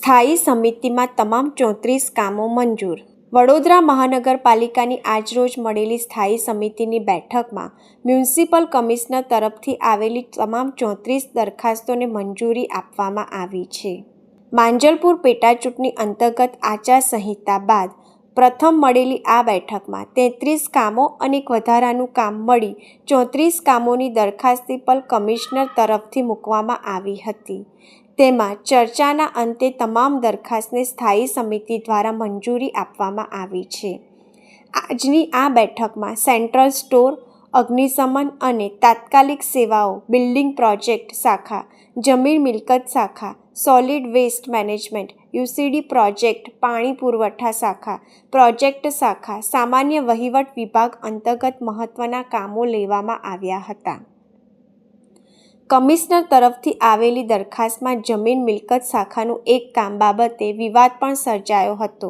સ્થાયી સમિતિમાં તમામ 34 કામો મંજૂર. વડોદરા મહાનગરપાલિકાની આજરોજ મળેલી સ્થાયી સમિતિની બેઠકમાં મ્યુનિસિપલ કમિશનર તરફથી આવેલી તમામ 34 દરખાસ્તોને મંજૂરી આપવામાં આવી છે. માંજલપુર પેટાચૂંટણી અંતર્ગત આચારસંહિતા બાદ પ્રથમ મળેલી આ બેઠકમાં 33 કામો અને એક વધારાનું કામ મળી 34 કામોની દરખાસ્ત કમિશનર તરફથી મૂકવામાં આવી હતી. તેમાં ચર્ચાના અંતે તમામ દરખાસ્તને સ્થાયી સમિતિ દ્વારા મંજૂરી આપવામાં આવી છે. આજની આ બેઠકમાં સેન્ટ્રલ સ્ટોર, અગ્નિશમન અને તાત્કાલિક સેવાઓ, બિલ્ડિંગ પ્રોજેક્ટ શાખા, જમીન મિલકત શાખા, solid waste management, UCD project, પાણી પુરવઠા શાખા, પ્રોજેક્ટ શાખા, સામાન્ય વહીવટ વિભાગ અંતર્ગત મહત્વના કામો લેવામાં આવ્યા હતા. કમિશનર તરફથી આવેલી દરખાસ્તમાં જમીન મિલકત શાખાનું એક કામ બાબતે વિવાદ પણ સર્જાયો હતો,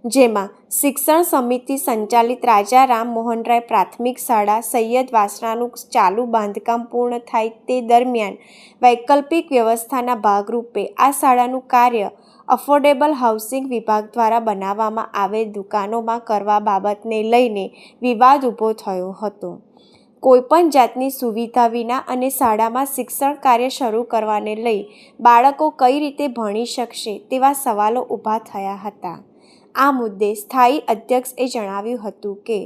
જેમાં શિક્ષણ સમિતિ સંચાલિત રાજા રામમોહનરાય પ્રાથમિક શાળા સૈયદ વાસણાનું ચાલુ બાંધકામ પૂર્ણ થાય તે દરમિયાન વૈકલ્પિક વ્યવસ્થાના ભાગરૂપે આ શાળાનું કાર્ય અફોર્ડેબલ હાઉસિંગ વિભાગ દ્વારા બનાવવામાં આવેલ દુકાનોમાં કરવા બાબતને લઈને વિવાદ ઊભો થયો હતો. કોઈપણ જાતની સુવિધા વિના અને શાળામાં શિક્ષણ કાર્ય શરૂ કરવાને લઈ બાળકો કઈ રીતે ભણી શકશે તેવા સવાલો ઊભા થયા હતા. આ મુદ્દે સ્થાયી અધ્યક્ષે જણાવ્યું હતું કે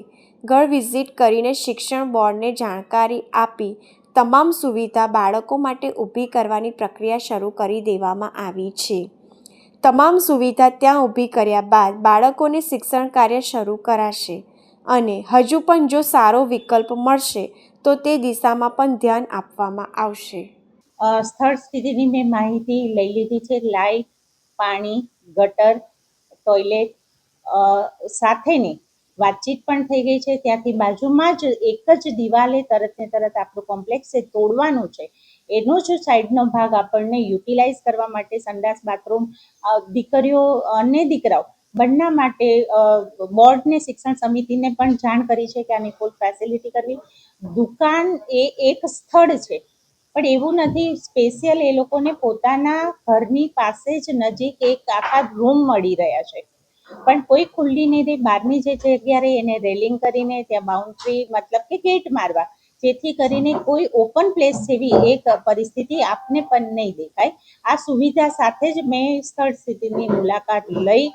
ઘર વિઝિટ કરીને શિક્ષણ બોર્ડને જાણકારી આપી તમામ સુવિધા બાળકો માટે ઊભી કરવાની પ્રક્રિયા શરૂ કરી દેવામાં આવી છે. તમામ સુવિધા ત્યાં ઊભી કર્યા બાદ બાળકોને શિક્ષણ કાર્ય શરૂ કરાશે અને હજુ પણ જો સારો વિકલ્પ મળશે તો તે દિશામાં પણ ધ્યાન આપવામાં આવશે. સ્થળ સ્થિતિની મેં માહિતી લઈ લીધી છે. લાઇટ, પાણી, ગટર, ટોયલેટ સાથેની વાતચીત પણ થઈ ગઈ છે. ત્યાંથી બાજુમાં જ એક જ દિવાલે તરત ને તરત આપણું કોમ્પ્લેક્સ છે તોડવાનું છે, એનો જ સાઈડનો ભાગ આપણને યુટિલાઇઝ કરવા માટે સંડાસ, બાથરૂમ, દીકરીઓ અને દીકરાઓ બંને માટે બોર્ડને, શિક્ષણ સમિતિને પણ જાણ કરી છે કે આની ફૂલ ફેસિલિટી કરવી. દુકાન એ એક સ્થળ છે, પણ એવું નથી. સ્પેશિયલ એ લોકોને પોતાના ઘરની પાસે જ નજીક એક આખા રૂમ મળી રહ્યા છે, પણ કોઈ ખુલ્લી નહીં રહી. બહારની જે જગ્યા રહી એને રેલિંગ કરીને ત્યાં બાઉન્ડ્રી મતલબ કે ગેટ મારવા, જેથી કરીને કોઈ ઓપન પ્લેસ જેવી એક પરિસ્થિતિ આપને પણ નહીં દેખાય. આ સુવિધા સાથે જ મેં સ્થળ સ્થિતિની મુલાકાત લઈ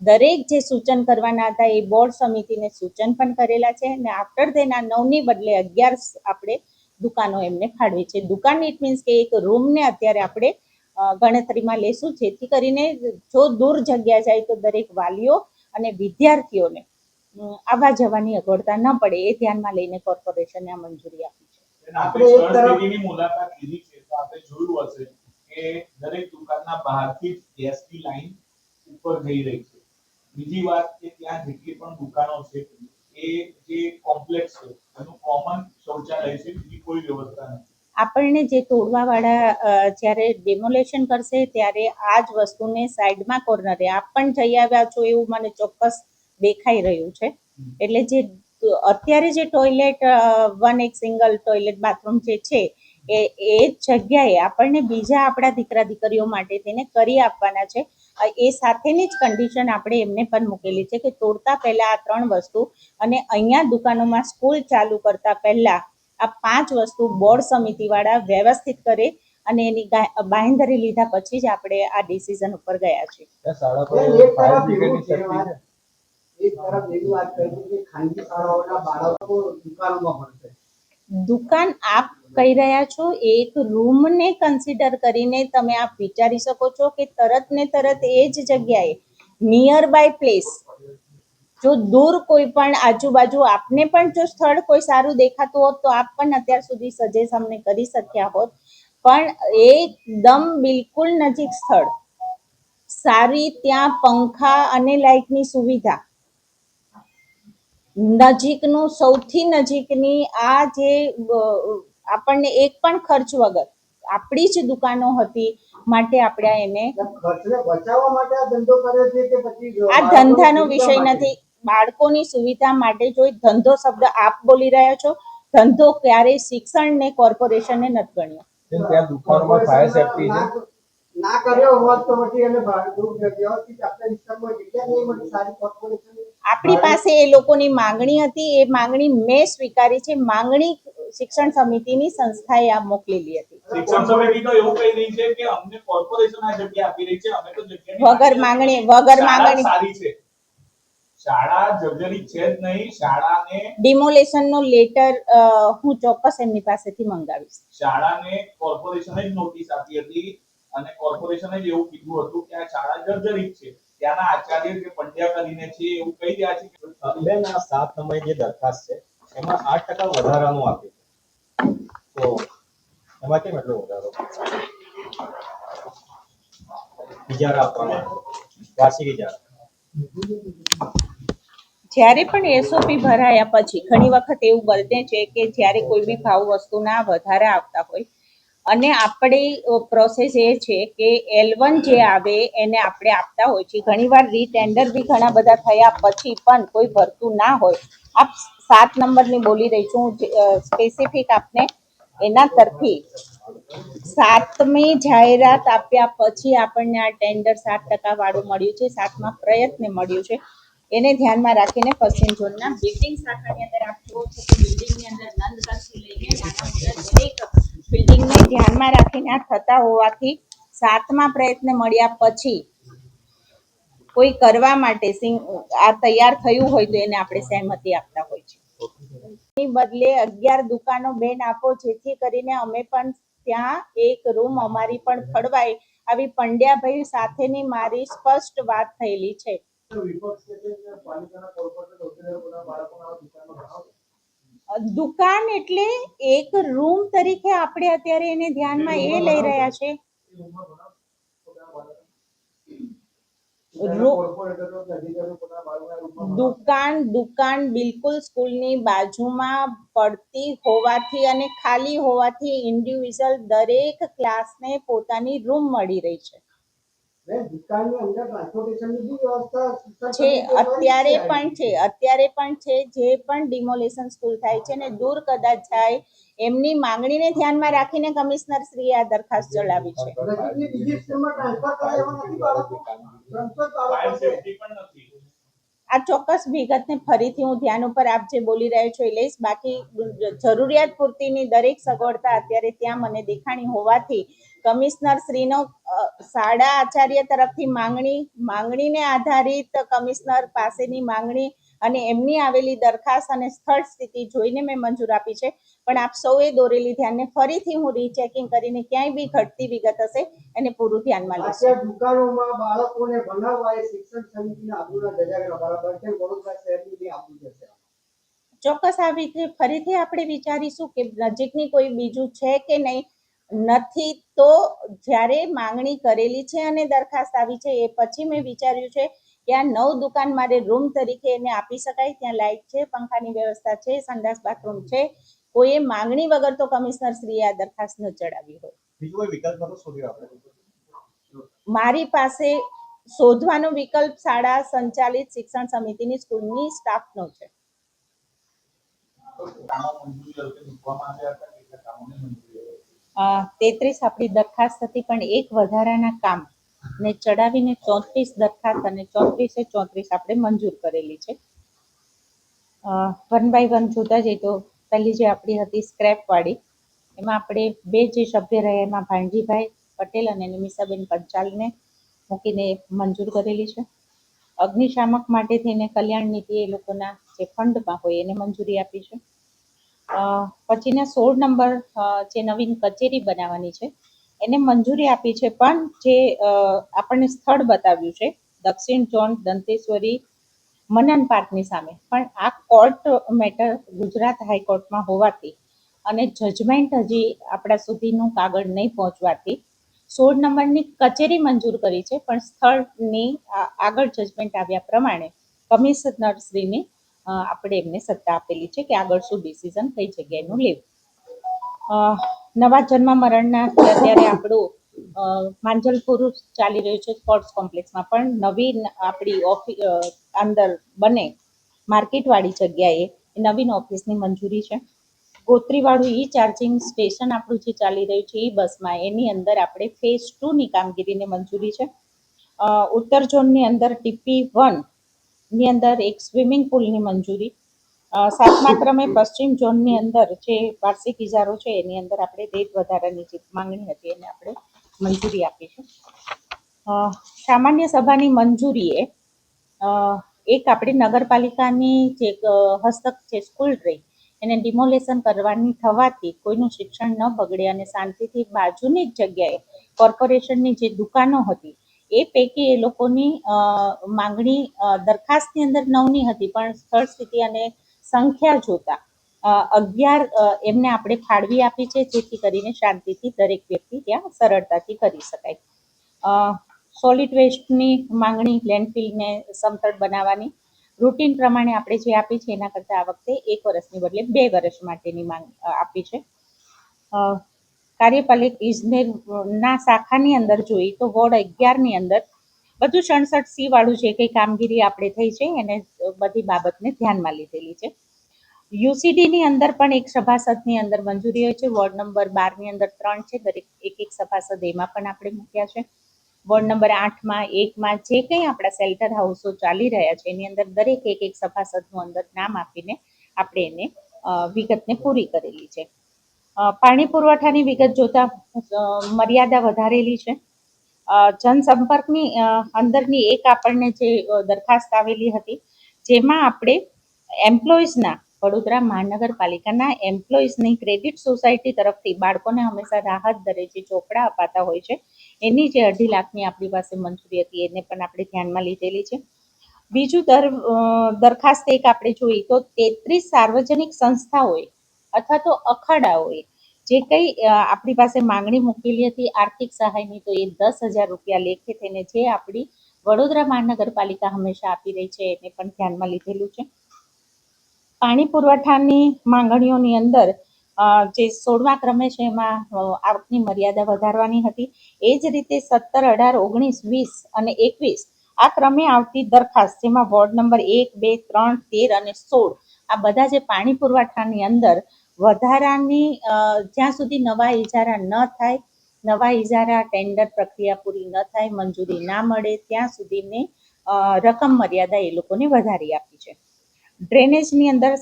દરેક જે સૂચન કરવાના હતા એ બોર્ડ સમિતિને સૂચન પણ કરેલા છે અને આફ્ટર તેના 9ની બદલે 11 આપણે દુકાનો એમને ફાળવી છે. દુકાન ઇટ મીન્સ કે એક રૂમને અત્યારે આપણે ગણતરીમાં લેશું, જેથી કરીને જો દૂર જગ્યા જાય તો દરેક વાલીઓ અને વિદ્યાર્થીઓને આવવા જવાની અગવડતા ન પડે એ ધ્યાનમાં લઈને કોર્પોરેશને આ મંજૂરી આપી છે. આપણે એક તરફની મુલાકાત લીધી છે તો આપણે જોયું હશે કે દરેક દુકાનના બહારથી ગેસની લાઈન ઉપર જઈ રહી છે. બીજી વાત કે ત્યાં જેટલી પણ દુકાનો છે એ જે કોમ્પ્લેક્સ છે એનું કોમન શૌચાલય છે, બીજી કોઈ વ્યવસ્થા નથી. આપણને જે તોડવાવાળા જ્યારે ડેમોલેશન કરશે ત્યારે આ જ વસ્તુને સાઈડમાં કોર્નરે આપ પણ જઈ આવ્યા છો એવું મને ચોક્કસ દેખાઈ રહ્યું છે. એટલે જે અત્યારે જે ટોયલેટ એક સિંગલ ટોયલેટ બાથરૂમ જે છે એ જગ્યાએ આપણને બીજા આપણા દીકરા દીકરીઓ માટે તેને કરી આપવાના છે. એ સાથેની જ કન્ડિશન આપણે એમને પણ મૂકેલી છે કે તોડતા પહેલા આ 3 વસ્તુ અને અહીંયા દુકાનોમાં સ્કૂલ ચાલુ કરતા પહેલા આ 5 વસ્તુ બોર્ડ સમિતિવાળા વ્યવસ્થિત કરે અને એની બાંહેધરી લીધા પછી જ આપણે આ ડિસિઝન ઉપર ગયા છીએ. દુકાન આપ કહી રહ્યા છો એક રૂમને કન્સિડર કરીને તમે આપ વિચારી શકો છો કે તરત ને તરત એ જ જગ્યાએ નિયર બાય પ્લેસ જો દૂર કોઈ પણ આજુબાજુ આપને પણ જો સ્થળ કોઈ સારું દેખાતું હોત તો આપ પણ અત્યાર સુધી સજેસ્ટ અમને કરી શક્યા હોત, પણ એકદમ બિલકુલ નજીક સ્થળ, સારી ત્યાં પંખા અને લાઇટની સુવિધા, નજીકનું સૌથી નજીકની આ જે આપણને એક પણ ખર્ચ વગર આપણી જ દુકાનો હતી માટે આપણે એને બચાવવા માટે આ ધંધો કરે છે કે પછી આ ધંધાનો વિષય નથી. બાળકોની સુવિધા માટે જો ધંધો શબ્દ આપ બોલી રહ્યા છો, ધંધો ક્યારેય શિક્ષણ ને કોર્પોરેશને નથી ગણ્યો. ત્યાં દુકાનોમાં ફાયર સેફટી છે. ના કર્યો હોત તો પછી એને વ્યવસ્થિત આપણા વિસ્તારમાં જગ્યા નહીં મળી સારી કોર્પોરેશન આપણી પાસે એ લોકોની માંગણી હતી, એ માંગણી મેં સ્વીકારી છે. માંગણી શિક્ષણ સમિતિની સંસ્થાએ આ મોકલેલી હતી. શિક્ષણ સમિતિ તો એવું કહી રહી છે કે અમને કોર્પોરેશન આ જગ્યા આપી રહી છે, અમે તો જગ્યાની વગર માંગણી વગર શાળા માંગણી સારી છે, શાળા જર્જરિત છે જ નહીં. શાળાને ડિમોલેશનનો લેટર હું ચોક્કસ એમની પાસેથી મંગાવીશ. શાળાને કોર્પોરેશને જ નોટિસ આપી હતી અને કોર્પોરેશને જ એવું કીધું હતું કે આ શાળા જર્જરિત છે. ત્યાંના આચાર્ય જે પંડ્યા કરીને છે એવું કહી રહ્યા છે કે બેન આ 7 નંબરની જે દરખાસ્ત છે એમાં 8% વધારાનું આપ્યું છે, તો એમાં કેમ એટલો વધારો ઇજારા આપવામાં વાર્ષિક ઇજારા? જ્યારે પણ એસઓપી ભરાયા પછી ઘણી વખત એવું બને છે કે જ્યારે કોઈ બી ભાવ વસ્તુના વધારા આવતા હોય અને આપણી પ્રોસેસ એ છે કે L1 જે આવે એને આપણે આપતા હોય છે. ઘણીવાર રીટેન્ડર બી ઘણા બધા થયા પછી પણ કોઈ ભરતું ના હોય. આપ 7 નંબરની બોલી રહી છું, સ્પેસિફિક આપને એના તરફી 7મી જાહેરાત આપ્યા પછી આપણને આ ટેન્ડર 7% વાળું મળ્યું છે. 7મા પ્રયત્ને મળ્યું છે. એને ધ્યાનમાં રાખીને પશ્ચિમ ઝોનના બિલ્ડિંગ શાખાની અંદર આપ જુઓ છો કે બિલ્ડિંગની અંદર નંદકરથી લઈને નાના મોટા દરેક બિલ્ડિંગને ધ્યાનમાં રાખીને આ થતા હોવાથી 7મા પ્રયત્ને મળ્યા પછી કોઈ કરવા માટે આ તૈયાર થયું હોય તો એને આપણે સહેમતી આપતા હોય છે. એની બદલે 11 દુકાનો બેન આપો, જેથી કરીને અમે પણ ત્યાં એક રૂમ અમારી પણ ફળવાય. આવી પંડ્યાભાઈ સાથેની મારી સ્પષ્ટ વાત થયેલી છે. વિપક્ષ છે કે પાલિકાના કોર્પોરેટર હોદ્દેદારોના બાળકોના દુકાનો બનાવો. દુકાન એટલે એક રૂમ તરીકે આપણે અત્યારે એને ધ્યાનમાં એ લઈ રહ્યા છે. દુકાન બિલકુલ સ્કૂલની બાજુમાં પડતી હોવાથી અને ખાલી હોવાથી ઇન્ડિવિજ્યુઅલ દરેક ક્લાસને પોતાની રૂમ મળી રહી છે. દુકાનની અંદર ટ્રાન્સપોર્ટેશનની બી વ્યવસ્થા છે, અત્યારે પણ છે. જે પણ ડિમોલેશન સ્કૂલ થાય છે ને દૂર કદાચ થાય એમની માંગણીને ધ્યાનમાં રાખીને કમિશનર શ્રીએ આ દરખાસ્ત ચડાવી છે. બીજી સ્કૂલમાં ટ્રાન્સફર કરે એવા નથી બાળકો. ફાયર સેફટી પણ નથી. આ ચોક્કસ વિગતને ફરીથી હું ધ્યાન ઉપર આપ જે બોલી રહ્યો છો એ લઈશ. બાકી જરૂરિયાત પૂરતીની દરેક સગવડતા અત્યારે ત્યાં મને દેખાણી હોવાથી કમિશનર શ્રીનો શાળા આચાર્ય તરફથી માંગણીને આધારિત કમિશનર પાસેની માંગણી અને એમની આવેલી દરખાસ્ત અને સ્થળ સ્થિતિ જોઈને મેં મંજૂર આપી છે. પણ આપ સૌએ દોરેલી ધ્યાનને ફરીથી હું રીચેકિંગ કરીને ક્યાંય બી ઘટતી વિગત હશે એને પૂરું ધ્યાનમાં લઈશ. દુકાનોમાં બાળકોને ભણાવવા એ શિક્ષણ સમિતિના આબરૂના ધજાગરા બરાબર છે. વડોદરા શહેરની બી આબરૂ જશે. ચોક્કસ આ રીતે ફરીથી આપણે વિચારીશું કે નજીકની કોઈ બીજું છે કે નહીં. નથી તો જ્યારે માંગણી કરેલી છે અને દરખાસ્ત આવી છે એ પછી મેં વિચાર્યું છે કે આ 9 દુકાન મારે રૂમ તરીકે એને આપી શકાય. ત્યાં લાઇટ છે, પંખાની વ્યવસ્થા છે, સંડાસ બાથરૂમ છે. કોઈએ માંગણી વગર તો કમિશનર શ્રીએ આ દરખાસ્ત ન ચડાવી હોય. બીજો કોઈ વિકલ્પ નતો શોધ્યો આપણે? મારી પાસે શોધવાનો વિકલ્પ શાળા સંચાલિત શિક્ષણ સમિતિની સ્કૂલની સ્ટાફનો છે. કામો મંજૂરી અર્થે મૂકવામાં આવ્યા હતા, કેટલા કામોને મંજૂરી હતી? 33 આપણી દરખાસ્ત હતી, પણ એક વધારાના કામ ને ચડાવીને 34 દરખાસ્ત અને 34 આપણે મંજૂર કરેલી છે. 1 બાય 1 જોતા જઈએ તો પહેલી જે આપણી હતી સ્ક્રેપ વાળી, એમાં આપણે 2 જે સભ્ય રહ્યા એમાં ભાણજીભાઈ પટેલ અને નિમિષાબેન પંચાલને મૂકીને મંજૂર કરેલી છે. અગ્નિશામક માટે થઈને કલ્યાણ નીતિ એ લોકોના જે ફંડમાં હોય એને મંજૂરી આપી છે. પછીના 16 નંબર જે નવીન કચેરી બનાવવાની છે એને મંજૂરી આપી છે. પણ જે આપણને સ્થળ બતાવ્યું છે દક્ષિણ ઝોન દંતેશ્વરી મનન પાર્કની સામે, પણ આ કોર્ટ મેટર ગુજરાત હાઈકોર્ટમાં હોવાથી અને જજમેન્ટ હજી આપણા સુધીનું કાગળ નહીં પહોંચવાથી 16 નંબરની કચેરી મંજૂર કરી છે. પણ સ્થળની આગળ જજમેન્ટ આવ્યા પ્રમાણે કમિશનર શ્રીની આપણે એમને સત્તા આપેલી છે કે આગળ શું ડિસિઝન કઈ જગ્યાએનું લેવું. નવા જન્મ મરણના અત્યારે આપણું માંજલપુર ચાલી રહ્યું છે સ્પોર્ટ્સ કોમ્પ્લેક્સમાં, પણ નવીન આપણી ઓફિસ અંદર બને માર્કેટવાળી જગ્યાએ નવીન ઓફિસની મંજૂરી છે. ગોત્રીવાળું ઈ ચાર્જિંગ સ્ટેશન આપણું જે ચાલી રહ્યું છે એ બસમાં, એની અંદર આપણે ફેઝ 2 ની કામગીરીને મંજૂરી છે. ઉત્તર ઝોનની અંદર TP1 ની અંદર એક સ્વિમિંગ પુલની મંજૂરી. 7મા ક્રમે પશ્ચિમ ઝોનની અંદર જે વાર્ષિક ઇજારો છે એની અંદર આપણે રેટ વધારાની જે માંગણી હતી એને આપણે મંજૂરી આપી છે. સામાન્ય સભાની મંજૂરીએ એક આપણે નગરપાલિકાની જે હસ્તક જે સ્કૂલ રહી એને ડિમોલેશન કરવાની થવાથી કોઈનું શિક્ષણ ન બગડે અને શાંતિથી બાજુની જ જગ્યાએ કોર્પોરેશનની જે દુકાનો હતી એ પૈકી એ લોકોની માંગણી દરખાસ્તની અંદર 9ની હતી, પણ સ્થળ સ્થિતિ અને સંખ્યા જોતા 11 એમને આપણે ફાળવી આપી છે, જેથી કરીને શાંતિથી દરેક વ્યક્તિ ત્યાં સરળતાથી કરી શકાય. સોલિડ વેસ્ટની માંગણી લેન્ડફિલને સમતળ બનાવવાની રૂટીન પ્રમાણે આપણે જે આપી છે એના કરતાં આ વખતે 1 વર્ષની બદલે 2 વર્ષ માટેની માંગ આપી છે. કાર્યપાલક ઇજનેરના શાખાની અંદર જોઈએ તો વોર્ડ 11ની અંદર બધું 67C વાળું જે કંઈ કામગીરી આપણે થઈ છે એને બધી બાબતને ધ્યાનમાં લીધેલી છે. યુસીડીની અંદર પણ એક સભાસદની અંદર મંજૂરી હોય છે. વોર્ડ નંબર 12ની અંદર 3 છે, દરેક એક સભાસદ એમાં પણ આપણે મૂક્યા છે. વોર્ડ નંબર 8માં 1માં જે કંઈ આપણા શેલ્ટર હાઉસો ચાલી રહ્યા છે એની અંદર દરેક એક સભાસદનું અંદર નામ આપીને આપણે એને વિગતને પૂરી કરેલી છે. પાણી પુરવઠાની વિગત જોતા મર્યાદા વધારેલી છે. જનસંપર્કની અંદરની એક આપણને જે દરખાસ્ત આવેલી હતી જેમાં આપણે એમ્પ્લોઈઝના વડોદરા મહાનગરપાલિકાના એમ્પ્લોઈઝની ક્રેડિટ સોસાયટી તરફથી બાળકોને હંમેશા રાહત દરે જે ચોપડા અપાતા હોય છે એની જે 2.5 લાખની આપણી પાસે મંજૂરી હતી એને પણ આપણે ધ્યાનમાં લીધેલી છે. બીજું દરખાસ્ત એક આપણે જોઈએ તો 33 સાર્વજનિક સંસ્થાઓએ અથવા તો અખાડાઓએ જે કંઈ આપણી પાસે માંગણી મૂકેલી હતી આર્થિક સહાયની, તો એ 10,000 રૂપિયા લેખે થઈને જે આપણી વડોદરા મહાનગરપાલિકા હંમેશા આપી રહી છે એને પણ ધ્યાનમાં લીધેલું છે. પાણી પુરવઠાની માંગણીઓની અંદર જે 16મા ક્રમે છે એમાં આવકની મર્યાદા વધારવાની હતી. એ જ રીતે 17, 18, 19, 20 અને 21 આ ક્રમે આવતી દરખાસ્ત જેમાં વોર્ડ નંબર 1, 2, 3, 13 અને 16 આ બધા જે પાણી પુરવઠાની અંદર વધારાની જ્યાં સુધી નવા ઇજારા ન થાય, નવા ઇજારા ટેન્ડર પ્રક્રિયા પૂરી ન થાય, મંજૂરી ના મળે ત્યાં સુધીની રકમ મર્યાદા એ લોકોને વધારી આપી છે. ડ્રેનેજની અંદર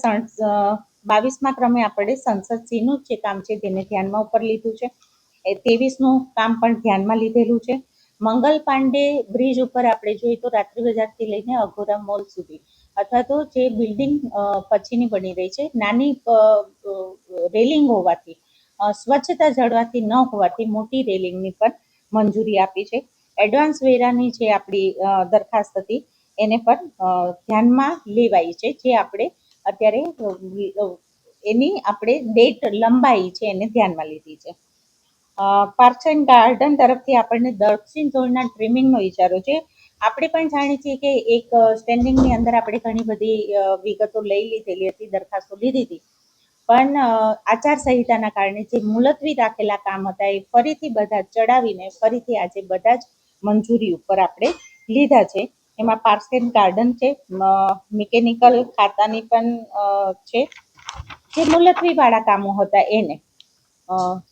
22મા ક્રમે આપણે સંસદ સિંહનું જે કામ છે તેને ધ્યાનમાં ઉપર લીધું છે. 23નું કામ પણ ધ્યાનમાં લીધેલું છે. મંગલ પાંડે બ્રિજ ઉપર આપણે જોઈએ તો રાત્રિ બજારથી લઈને અઘોરા મોલ સુધી અથવા તો જે બિલ્ડિંગ પછીની બની રહી છે નાની રેલિંગ હોવાથી સ્વચ્છતા જળવાતી ન હોવાથી મોટી રેલિંગની પણ મંજૂરી આપી છે. એડવાન્સ વેરાની જે આપણી દરખાસ્ત હતી એને પણ ધ્યાનમાં લેવાઈ છે, જે આપણે અત્યારે એની આપણે ડેટ લંબાઈ છે એને ધ્યાનમાં લીધી છે. પાર્ક્સ એન્ડ ગાર્ડન તરફથી આપણને દક્ષિણ ઝોનના ટ્રીમિંગનો ઇજારો છે. આપણે પણ જાણીએ છીએ કે એક સ્ટેન્ડિંગની અંદર આપણે ઘણી બધી વિગતો લઈ લીધેલી હતી, દરખાસ્તો લીધી હતી, પણ આચારસંહિતાના કારણે જે મુલતવી રાખેલા કામ હતા એ ફરીથી બધા ચડાવીને ફરીથી આજે બધા જ મંજૂરી ઉપર આપણે લીધા છે. એમાં પાર્ક્સ એન્ડ ગાર્ડન છે, મિકેનિકલ ખાતાની પણ છે, જે મુલતવીવાળા કામો હતા એને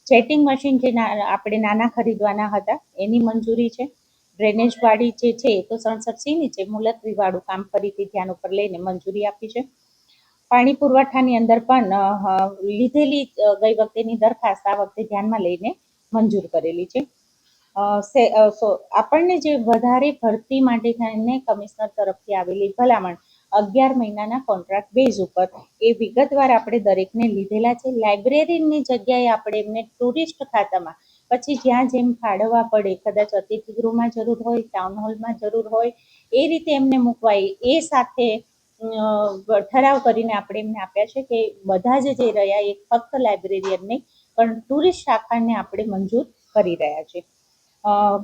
ચેટિંગ મશીન જે આપણે નાના ખરીદવાના હતા એની મંજૂરી છે. ડ્રેનેજવાળી જે છે એ તો 67Cની છે, મુલતવીવાળું કામ ફરીથી ધ્યાન ઉપર લઈને મંજૂરી આપી છે. પાણી પુરવઠાની અંદર પણ લીધેલી ગઈ વખતેની દરખાસ્ત આ વખતે ધ્યાનમાં લઈને મંજૂર કરેલી છે. આપણને જે વધારે ભરતી માટે થઈને કમિશનર તરફથી આવેલી ભલામણ 11 મહિનાના કોન્ટ્રાક્ટ બેઝ ઉપર એ વિગતવાર આપણે દરેકને લીધેલા છે. લાઇબ્રેરીની જગ્યાએ આપણે એમને ટુરિસ્ટ ખાતામાં પછી જ્યાં જેમ ફાળવવા પડે, કદાચ અતિથિ ગૃહમાં જરૂર હોય, ટાઉન હોલમાં જરૂર હોય, એ રીતે એમને મૂકવાય એ સાથે ઠરાવ કરીને આપણે એમને આપ્યા છે કે બધા જ જે રહ્યા એ ફક્ત લાઇબ્રેરિયન નહીં પણ ટુરિસ્ટ શાખાને આપણે મંજૂર કરી રહ્યા છે.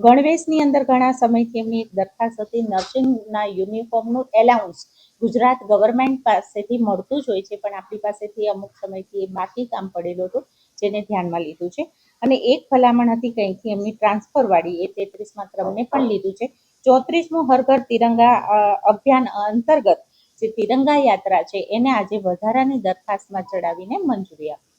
ગણવેશની અંદર ઘણા સમયથી એમની એક દરખાસ્ત હતી, નર્સિંગના યુનિફોર્મનું એલાઉન્સ ગુજરાત ગવર્મેન્ટ પાસેથી મળતું જ હોય છે, પણ આપણી પાસેથી અમુક સમયથી એ બાકી કામ પડેલું હતું જેને ધ્યાનમાં લીધું છે. અને એક ભલામણ હતી કંઈથી એમની ટ્રાન્સફરવાળી એ 33મા ક્રમને પણ લીધું છે. 34મું હર ઘર તિરંગા અભિયાન અંતર્ગત જે તિરંગા યાત્રા છે એને આજે વધારાની દરખાસ્તમાં ચડાવીને મંજૂરી આપી.